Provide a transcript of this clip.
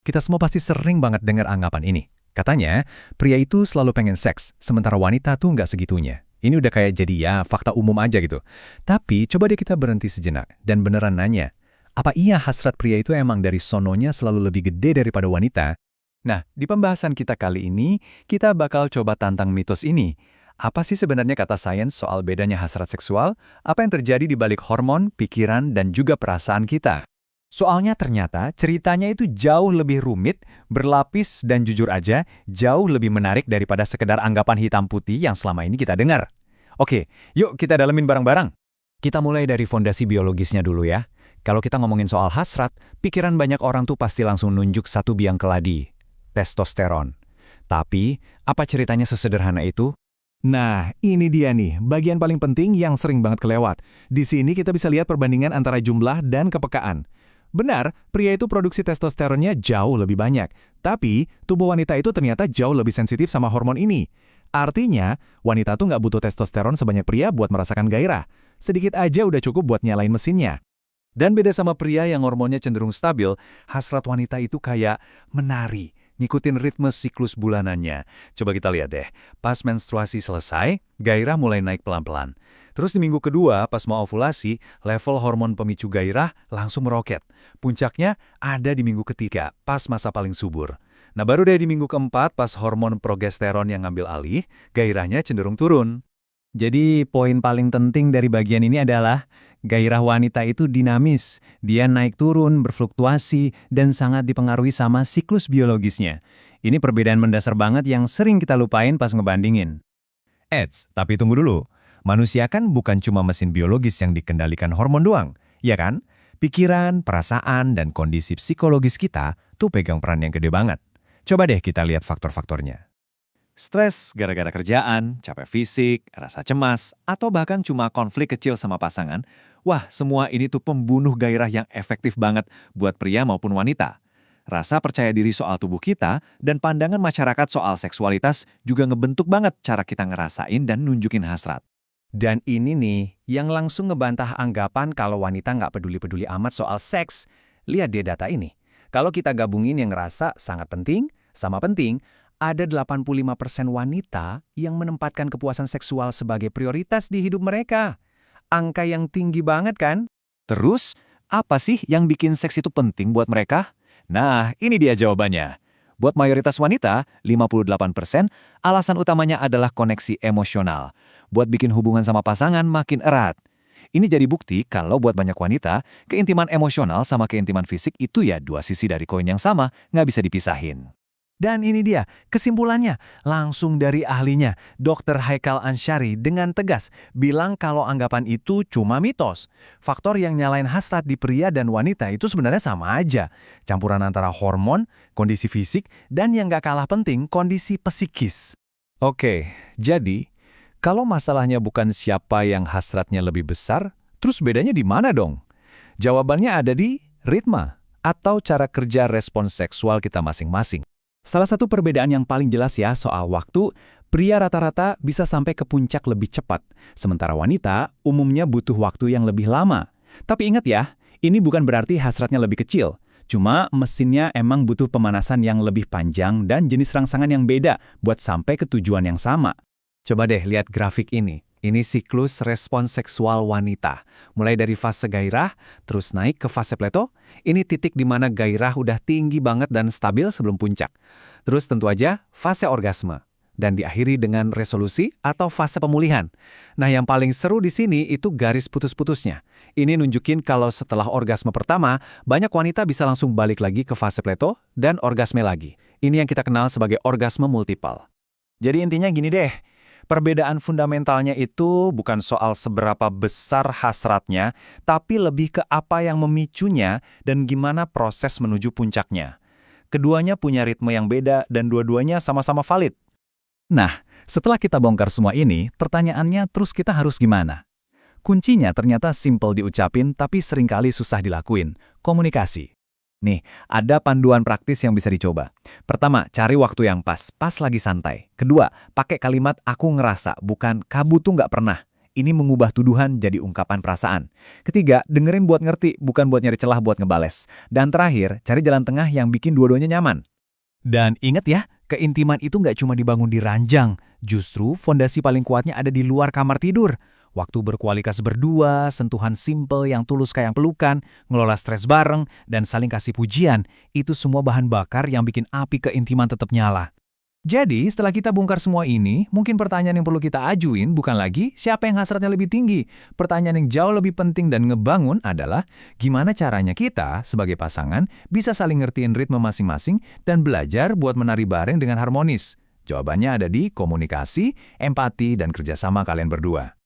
Kita semua pasti sering banget dengar anggapan ini. Katanya, pria itu selalu pengen seks, sementara wanita tuh nggak segitunya. Ini udah kayak jadi ya fakta umum aja gitu. Tapi coba deh kita berhenti sejenak dan beneran nanya, apa iya hasrat pria itu emang dari sononya selalu lebih gede daripada wanita? Nah, di pembahasan kita kali ini, kita bakal coba tantang mitos ini. Apa sih sebenarnya kata sains soal bedanya hasrat seksual? Apa yang terjadi di balik hormon, pikiran, dan juga perasaan kita? Soalnya ternyata ceritanya itu jauh lebih rumit, berlapis, dan jujur aja jauh lebih menarik daripada sekedar anggapan hitam putih yang selama ini kita dengar. Oke, yuk kita dalemin bareng-bareng. Kita mulai dari fondasi biologisnya dulu ya. Kalau kita ngomongin soal hasrat, pikiran banyak orang tuh pasti langsung nunjuk satu biang keladi, testosteron. Tapi, apa ceritanya sesederhana itu? Nah, ini dia nih, bagian paling penting yang sering banget kelewat. Di sini kita bisa lihat perbandingan antara jumlah dan kepekaan. Benar, pria itu produksi testosteronnya jauh lebih banyak. Tapi, tubuh wanita itu ternyata jauh lebih sensitif sama hormon ini. Artinya, wanita tuh nggak butuh testosteron sebanyak pria buat merasakan gairah. Sedikit aja udah cukup buat nyalain mesinnya. Dan beda sama pria yang hormonnya cenderung stabil, hasrat wanita itu kayak menari, ngikutin ritme siklus bulanannya. Coba kita lihat deh, pas menstruasi selesai, gairah mulai naik pelan-pelan. Terus di minggu kedua, pas mau ovulasi, level hormon pemicu gairah langsung meroket. Puncaknya ada di minggu ketiga, pas masa paling subur. Nah baru deh di minggu keempat, pas hormon progesteron yang ngambil alih, gairahnya cenderung turun. Jadi poin paling penting dari bagian ini adalah gairah wanita itu dinamis, dia naik turun, berfluktuasi, dan sangat dipengaruhi sama siklus biologisnya. Ini perbedaan mendasar banget yang sering kita lupain pas ngebandingin. Tapi tunggu dulu. Manusia kan bukan cuma mesin biologis yang dikendalikan hormon doang, ya kan? Pikiran, perasaan, dan kondisi psikologis kita tuh pegang peran yang gede banget. Coba deh kita lihat faktor-faktornya. Stres gara-gara kerjaan, capek fisik, rasa cemas, atau bahkan cuma konflik kecil sama pasangan, wah semua ini tuh pembunuh gairah yang efektif banget buat pria maupun wanita. Rasa percaya diri soal tubuh kita dan pandangan masyarakat soal seksualitas juga ngebentuk banget cara kita ngerasain dan nunjukin hasrat. Dan ini nih yang langsung ngebantah anggapan kalau wanita nggak peduli-peduli amat soal seks. Lihat deh data ini. Kalau kita gabungin yang ngerasa sangat penting, sama penting, ada 85% wanita yang menempatkan kepuasan seksual sebagai prioritas di hidup mereka. Angka yang tinggi banget kan? Terus, apa sih yang bikin seks itu penting buat mereka? Nah, ini dia jawabannya. Buat mayoritas wanita, 58%, alasan utamanya adalah koneksi emosional. Buat bikin hubungan sama pasangan makin erat. Ini jadi bukti kalau buat banyak wanita, keintiman emosional sama keintiman fisik itu ya dua sisi dari koin yang sama, nggak bisa dipisahin. Dan ini dia, kesimpulannya, langsung dari ahlinya, Dr. Haikal Ansyari dengan tegas bilang kalau anggapan itu cuma mitos. Faktor yang nyalain hasrat di pria dan wanita itu sebenarnya sama aja. Campuran antara hormon, kondisi fisik, dan yang gak kalah penting, kondisi psikis. Oke, jadi, kalau masalahnya bukan siapa yang hasratnya lebih besar, terus bedanya di mana dong? Jawabannya ada di ritme, atau cara kerja respons seksual kita masing-masing. Salah satu perbedaan yang paling jelas ya soal waktu, pria rata-rata bisa sampai ke puncak lebih cepat, sementara wanita umumnya butuh waktu yang lebih lama. Tapi ingat ya, ini bukan berarti hasratnya lebih kecil, cuma mesinnya emang butuh pemanasan yang lebih panjang dan jenis rangsangan yang beda buat sampai ke tujuan yang sama. Coba deh lihat grafik ini. Ini siklus respons seksual wanita. Mulai dari fase gairah, terus naik ke fase pleto. Ini titik di mana gairah udah tinggi banget dan stabil sebelum puncak. Terus tentu aja fase orgasme. Dan diakhiri dengan resolusi atau fase pemulihan. Nah yang paling seru di sini itu garis putus-putusnya. Ini nunjukin kalau setelah orgasme pertama, banyak wanita bisa langsung balik lagi ke fase pleto dan orgasme lagi. Ini yang kita kenal sebagai orgasme multiple. Jadi intinya gini deh. Perbedaan fundamentalnya itu bukan soal seberapa besar hasratnya, tapi lebih ke apa yang memicunya dan gimana proses menuju puncaknya. Keduanya punya ritme yang beda dan dua-duanya sama-sama valid. Nah, setelah kita bongkar semua ini, pertanyaannya terus kita harus gimana? Kuncinya ternyata simpel diucapin tapi seringkali susah dilakuin, komunikasi. Nih, ada panduan praktis yang bisa dicoba. Pertama, cari waktu yang pas lagi santai. Kedua, pakai kalimat aku ngerasa, bukan kamu tuh nggak pernah. Ini mengubah tuduhan jadi ungkapan perasaan. Ketiga, dengerin buat ngerti, bukan buat nyari celah buat ngebales. Dan terakhir, cari jalan tengah yang bikin dua-duanya nyaman. Dan ingat ya, keintiman itu nggak cuma dibangun di ranjang. Justru fondasi paling kuatnya ada di luar kamar tidur. Waktu berkualitas berdua, sentuhan simple yang tulus kayak pelukan, ngelola stres bareng, dan saling kasih pujian, itu semua bahan bakar yang bikin api keintiman tetap nyala. Jadi, setelah kita bongkar semua ini, mungkin pertanyaan yang perlu kita ajuin bukan lagi siapa yang hasratnya lebih tinggi. Pertanyaan yang jauh lebih penting dan ngebangun adalah gimana caranya kita, sebagai pasangan, bisa saling ngertiin ritme masing-masing dan belajar buat menari bareng dengan harmonis. Jawabannya ada di komunikasi, empati, dan kerjasama kalian berdua.